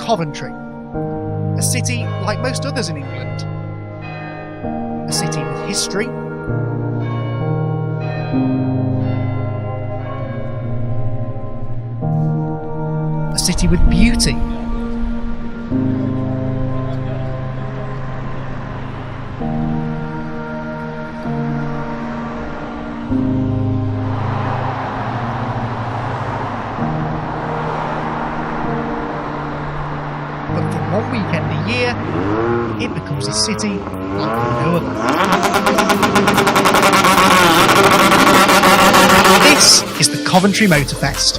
Coventry, a city like most others in England, a city with history, a city with beauty, but for one weekend a year, it becomes a city like no other. This is the Coventry MotoFest,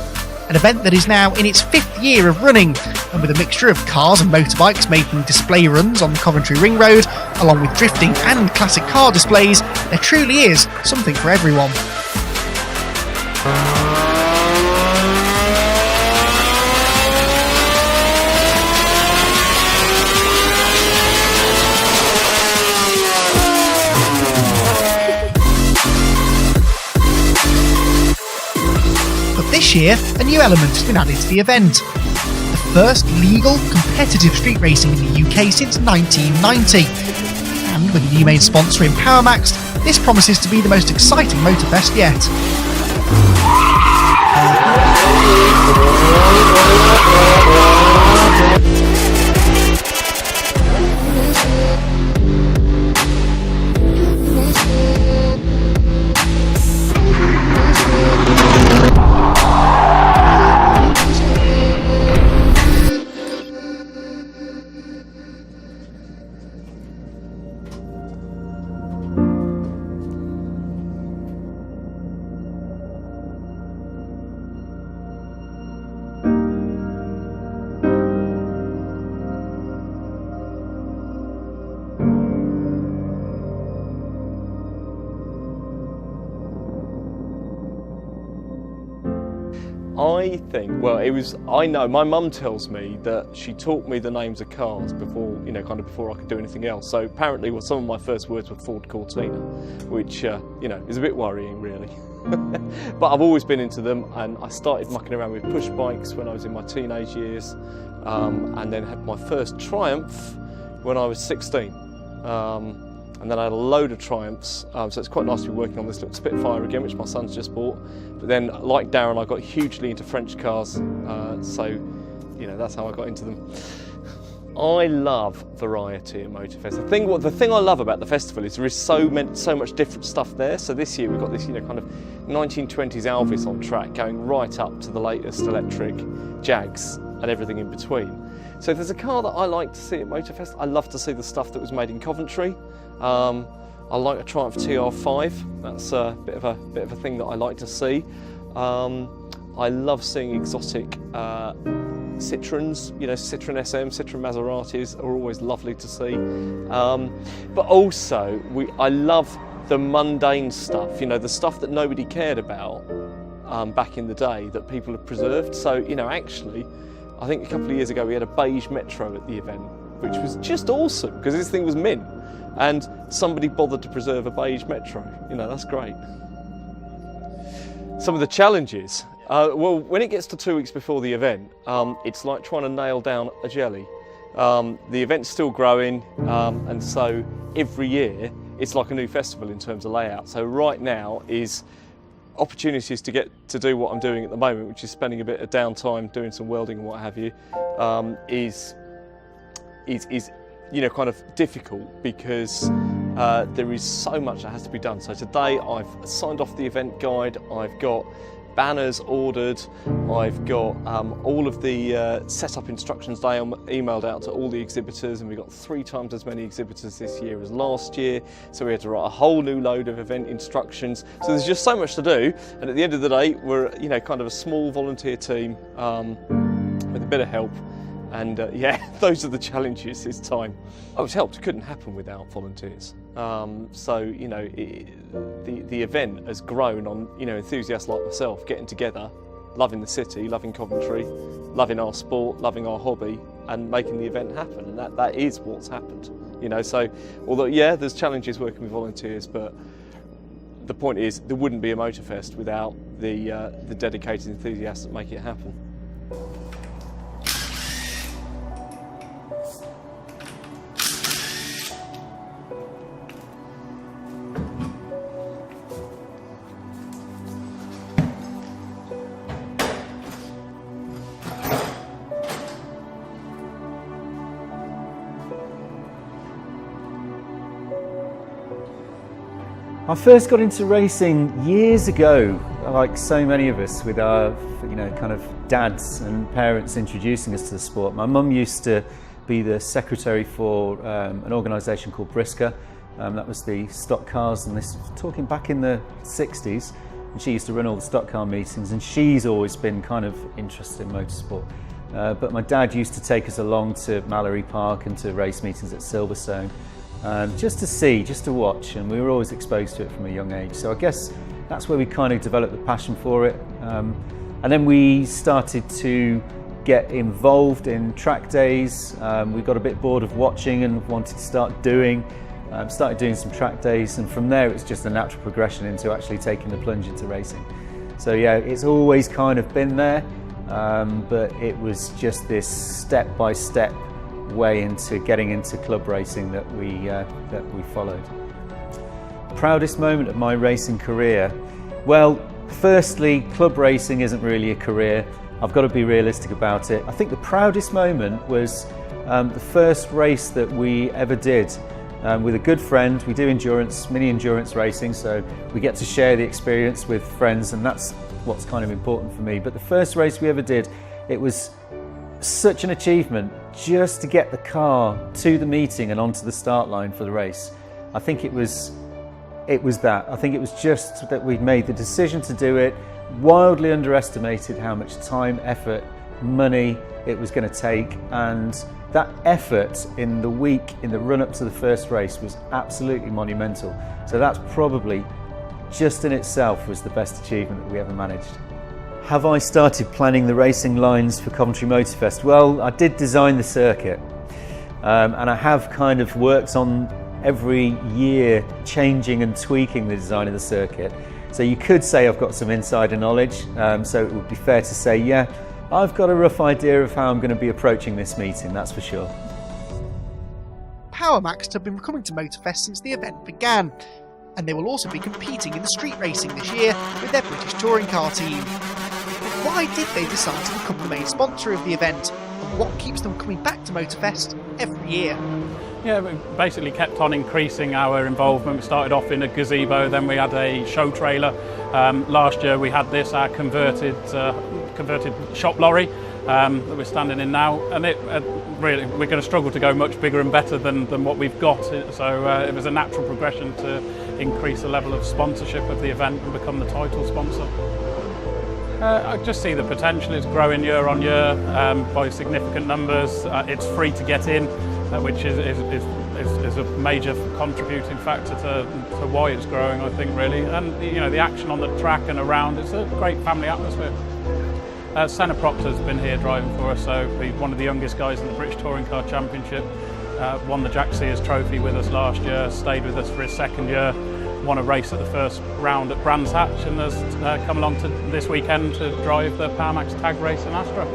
an event that is now in its 5th year of running, and with a mixture of cars and motorbikes making display runs on the Coventry Ring Road, along with drifting and classic car displays, there truly is something for everyone. This year, a new element has been added to the event. The first legal, competitive street racing in the UK since 1990. And with a new main sponsor in PowerMax, this promises to be the most exciting motorfest yet. I think, I know, my mum tells me that she taught me the names of cars before, before I could do anything else. So apparently, some of my first words were Ford Cortina, which, is a bit worrying, really. But I've always been into them, and I started mucking around with push bikes when I was in my teenage years, and then had my first Triumph when I was 16. And then I had a load of Triumphs, so it's quite nice to be working on this little Spitfire again, which my son's just bought. But then, like Darren, I got hugely into French cars, so that's how I got into them. I love variety at Motorfest. The thing I love about the festival is there is so much different stuff there. So this year we've got this, kind of 1920s Elvis on track, going right up to the latest electric Jags and everything in between. So if there's a car that I like to see at Motorfest, I love to see the stuff that was made in Coventry. I like a Triumph TR5. That's a bit of a thing that I like to see. I love seeing exotic Citroens. Citroen SM, Citroen Maseratis are always lovely to see. But also, I love the mundane stuff. The stuff that nobody cared about back in the day that people have preserved. So actually, I think a couple of years ago we had a beige Metro at the event, which was just awesome because this thing was mint. And somebody bothered to preserve a beige Metro. That's great. Some of the challenges. When it gets to 2 weeks before the event, it's like trying to nail down a jelly. The event's still growing, and so every year it's like a new festival in terms of layout. So right now is opportunities to get to do what I'm doing at the moment, which is spending a bit of downtime doing some welding and what have you, is kind of difficult because there is so much that has to be done. So today I've signed off the event guide, I've got banners ordered, I've got all of the setup instructions they emailed out to all the exhibitors, and we've got 3 times as many exhibitors this year as last year, so we had to write a whole new load of event instructions. So there's just so much to do, and at the end of the day we're kind of a small volunteer team with a bit of help. And those are the challenges this time. I was helped, it couldn't happen without volunteers. The event has grown on, enthusiasts like myself getting together, loving the city, loving Coventry, loving our sport, loving our hobby, and making the event happen. And that is what's happened. So although, there's challenges working with volunteers, but the point is there wouldn't be a Motorfest without the dedicated enthusiasts that make it happen. I first got into racing years ago, like so many of us, with our kind of dads and parents introducing us to the sport. My mum used to be the secretary for an organisation called Brisker. That was the stock cars, and this talking back in the 60s, and she used to run all the stock car meetings, and she's always been kind of interested in motorsport. But my dad used to take us along to Mallory Park and to race meetings at Silverstone, just to see, just to watch, and we were always exposed to it from a young age. So I guess that's where we kind of developed the passion for it. And then we started to get involved in track days. We got a bit bored of watching and wanted to started doing some track days, and from there it's just a natural progression into actually taking the plunge into racing. So yeah, it's always kind of been there, but it was just this step-by-step way into getting into club racing that we followed. Proudest moment of my racing career? Well, firstly, club racing isn't really a career. I've got to be realistic about it. I think the proudest moment was the first race that we ever did with a good friend. We do mini endurance racing, so we get to share the experience with friends, and that's what's kind of important for me. But the first race we ever did, it was such an achievement just to get the car to the meeting and onto the start line for the race. I think it was that. I think it was just that we'd made the decision to do it, wildly underestimated how much time, effort, money it was going to take, and that effort in the week, in the run-up to the first race, was absolutely monumental. So that's probably, just in itself, was the best achievement that we ever managed. Have I started planning the racing lines for Coventry MotoFest? Well, I did design the circuit, and I have kind of worked on every year changing and tweaking the design of the circuit. So you could say I've got some insider knowledge, so it would be fair to say, yeah, I've got a rough idea of how I'm going to be approaching this meeting, that's for sure. PowerMax have been coming to MotoFest since the event began, and they will also be competing in the street racing this year with their British touring car team. But why did they decide to become the main sponsor of the event, and what keeps them coming back to MotoFest every year? Yeah, we basically kept on increasing our involvement. We started off in a gazebo, then we had a show trailer. Last year we had this, our converted shop lorry that we're standing in now, and really we're going to struggle to go much bigger and better than what we've got. So it was a natural progression to increase the level of sponsorship of the event and become the title sponsor. I just see the potential. It's growing year on year by significant numbers. It's free to get in, which is a major contributing factor to why it's growing, I think, really. And the action on the track and around, it's a great family atmosphere. Senna Proctor's been here driving for us, so he's one of the youngest guys in the British Touring Car Championship. Won the Jack Sears Trophy with us last year, stayed with us for his second year, won a race at the first round at Brands Hatch, and has come along to this weekend to drive the PowerMax tag race in Astra.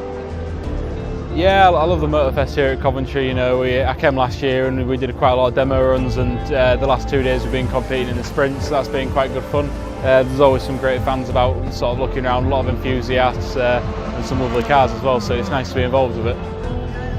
Yeah, I love the MotoFest here at Coventry. I came last year and we did quite a lot of demo runs, and the last 2 days we've been competing in the sprints, so that's been quite good fun. There's always some great fans about, sort of looking around, a lot of enthusiasts and some lovely cars as well, so it's nice to be involved with it.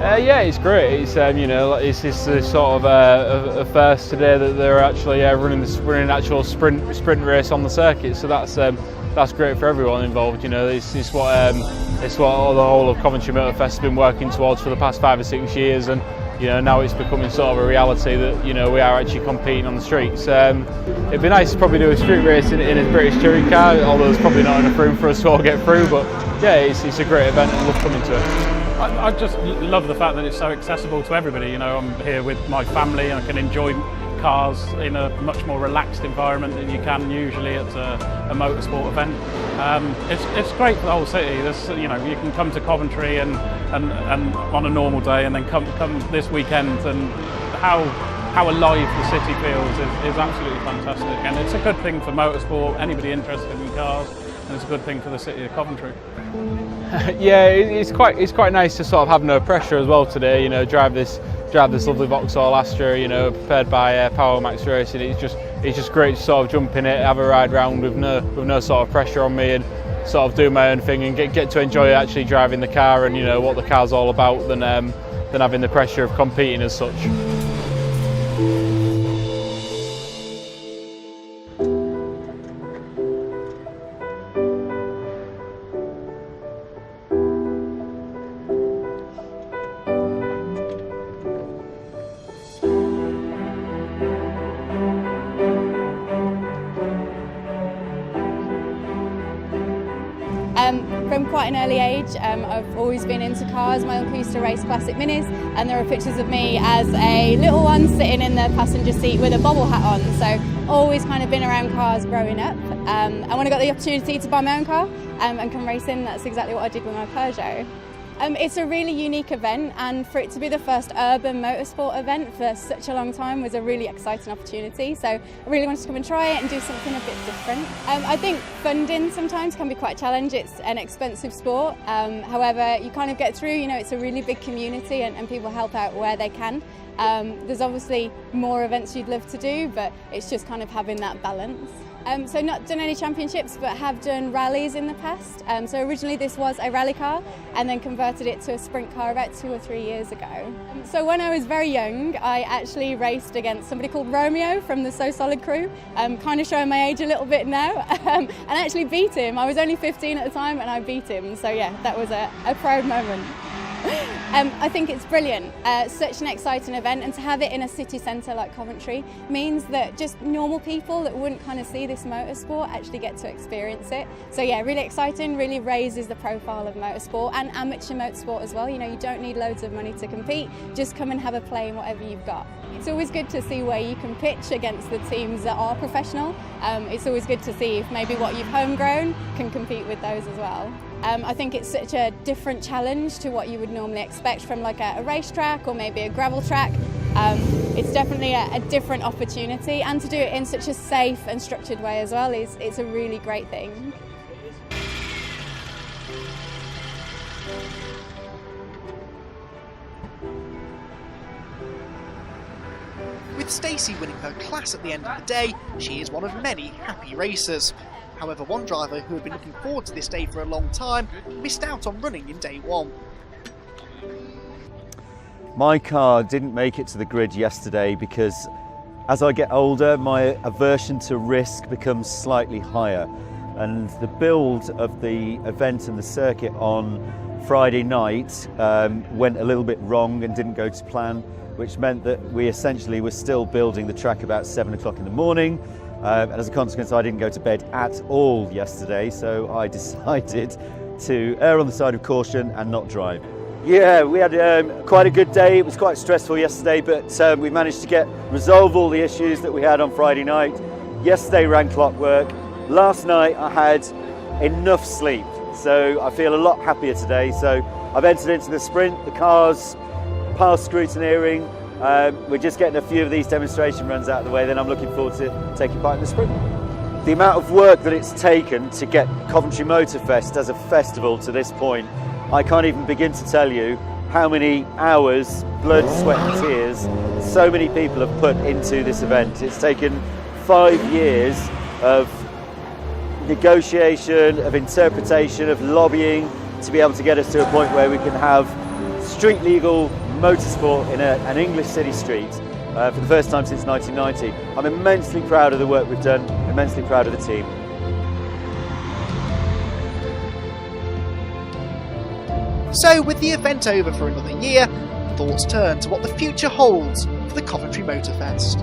Yeah, it's great. It's it's sort of a first today that they're actually running an actual sprint race on the circuit, so that's great for everyone involved. It's what the whole of Coventry MotoFest has been working towards for the past 5 or 6 years, and now it's becoming sort of a reality that we are actually competing on the streets. It'd be nice to probably do a street race in a British touring car, although there's probably not enough room for us to all get through. But yeah, it's a great event and I love coming to it. I just love the fact that it's so accessible to everybody. I'm here with my family and I can enjoy cars in a much more relaxed environment than you can usually at a motorsport event. It's great for the whole city. You can come to Coventry and on a normal day, and then come this weekend, and how alive the city feels is absolutely fantastic. And it's a good thing for motorsport, anybody interested in cars, and it's a good thing for the city of Coventry. Yeah, it's quite nice to sort of have no pressure as well today. Drive this lovely Vauxhall Astra, prepared by PowerMax Racing. It's just great to sort of jump in it, have a ride round with no sort of pressure on me, and sort of do my own thing and get to enjoy actually driving the car and what the car's all about than having the pressure of competing as such. From quite an early age, I've always been into cars. My uncle used to race classic minis, and there are pictures of me as a little one sitting in the passenger seat with a bobble hat on. So always kind of been around cars growing up. And when I got the opportunity to buy my own car and come racing, that's exactly what I did with my Peugeot. It's a really unique event, and for it to be the first urban motorsport event for such a long time was a really exciting opportunity. So I really wanted to come and try it and do something a bit different. I think funding sometimes can be quite a challenge. It's an expensive sport. However, you kind of get through, it's a really big community and people help out where they can. There's obviously more events you'd love to do, but it's just kind of having that balance. So not done any championships, but have done rallies in the past. So originally this was a rally car and then converted it to a sprint car about 2 or 3 years ago. So when I was very young, I actually raced against somebody called Romeo from the So Solid crew, kind of showing my age a little bit now, and actually beat him. I was only 15 at the time and I beat him. So yeah, that was a proud moment. I think it's brilliant, such an exciting event, and to have it in a city centre like Coventry means that just normal people that wouldn't kind of see this motorsport actually get to experience it. So yeah, really exciting, really raises the profile of motorsport and amateur motorsport as well. You don't need loads of money to compete, just come and have a play in whatever you've got. It's always good to see where you can pitch against the teams that are professional. It's always good to see if maybe what you've homegrown can compete with those as well. I think it's such a different challenge to what you would normally expect from like a racetrack or maybe a gravel track. It's definitely a different opportunity, and to do it in such a safe and structured way as well it's a really great thing. With Stacey winning her class at the end of the day, she is one of many happy racers. However, one driver who had been looking forward to this day for a long time missed out on running in day one. My car didn't make it to the grid yesterday because as I get older, my aversion to risk becomes slightly higher. And the build of the event and the circuit on Friday night went a little bit wrong and didn't go to plan, which meant that we essentially were still building the track about 7 o'clock in the morning. And as a consequence, I didn't go to bed at all yesterday, so I decided to err on the side of caution and not drive. Yeah, we had quite a good day. It was quite stressful yesterday, but we managed to resolve all the issues that we had on Friday night. Yesterday ran clockwork. Last night I had enough sleep, so I feel a lot happier today. So I've entered into the sprint. The car's past scrutineering. We're just getting a few of these demonstration runs out of the way, then I'm looking forward to taking part in the sprint. The amount of work that it's taken to get Coventry MotoFest as a festival to this point, I can't even begin to tell you how many hours, blood, sweat and tears so many people have put into this event. It's taken 5 years of negotiation, of interpretation, of lobbying to be able to get us to a point where we can have street legal motorsport in an English city street for the first time since 1990. I'm immensely proud of the work we've done, immensely proud of the team. So with the event over for another year, thoughts turn to what the future holds for the Coventry MotoFest.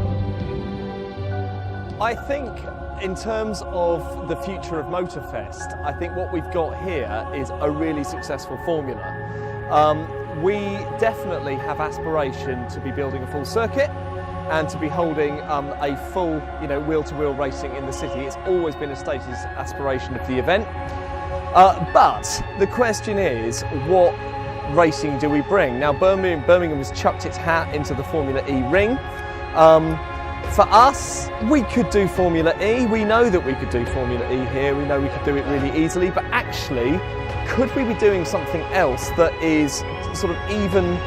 I think in terms of the future of Motorfest, I think what we've got here is a really successful formula. We definitely have aspiration to be building a full circuit and to be holding a full, wheel-to-wheel racing in the city. It's always been a stated aspiration of the event. But the question is, what racing do we bring? Now, Birmingham has chucked its hat into the Formula E ring. For us, we could do Formula E. We know that we could do Formula E here. We know we could do it really easily, but actually, could we be doing something else that is sort of even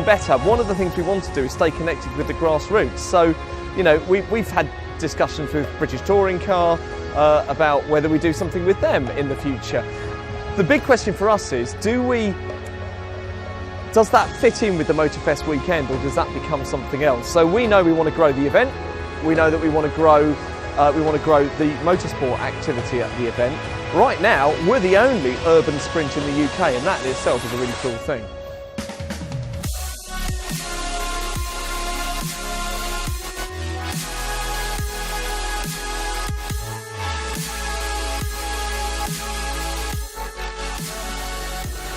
better? One of the things we want to do is stay connected with the grassroots. So, we've had discussions with British Touring Car about whether we do something with them in the future. The big question for us is, does that fit in with the Motorfest weekend, or does that become something else? So we know we want to grow the event. We know that we want to grow the motorsport activity at the event. Right now, we're the only urban sprint in the UK, and that in itself is a really cool thing.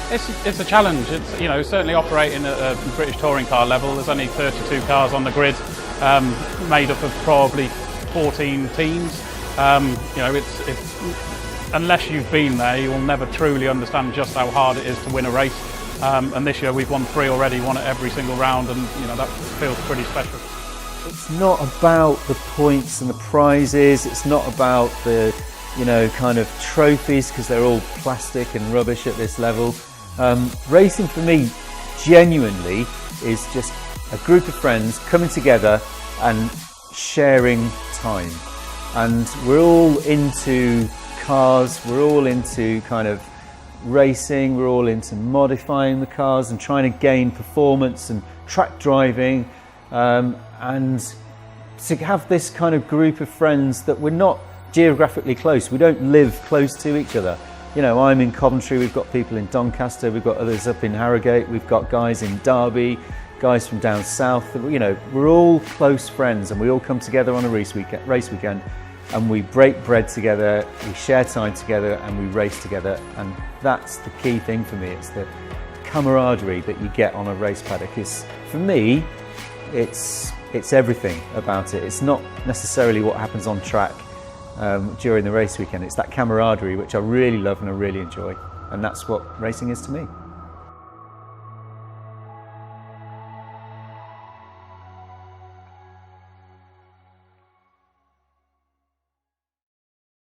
It's a challenge. It's, you know, certainly operating at a British touring car level. There's only 32 cars on the grid, made up of probably 14 teams. You know, it's unless you've been there, you will never truly understand just how hard it is to win a race. And this year we've won 3 already, won at every single round, and you know that feels pretty special. It's not about the points and the prizes. It's not about the, you know, kind of trophies, because they're all plastic and rubbish at this level. Racing for me genuinely is just a group of friends coming together and sharing time. And we're all into cars, we're all into kind of racing, we're all into modifying the cars and trying to gain performance and track driving. And to have this kind of group of friends that we're not geographically close, we don't live close to each other. You know, I'm in Coventry, we've got people in Doncaster, we've got others up in Harrogate, we've got guys in Derby, guys from down south. You know, we're all close friends, and we all come together on a race weekend, and we break bread together, we share time together, and we race together. And that's the key thing for me. It's the camaraderie that you get on a race paddock. For me, it's everything about it. It's not necessarily what happens on track during the race weekend. It's that camaraderie which I really love and I really enjoy, and that's what racing is to me.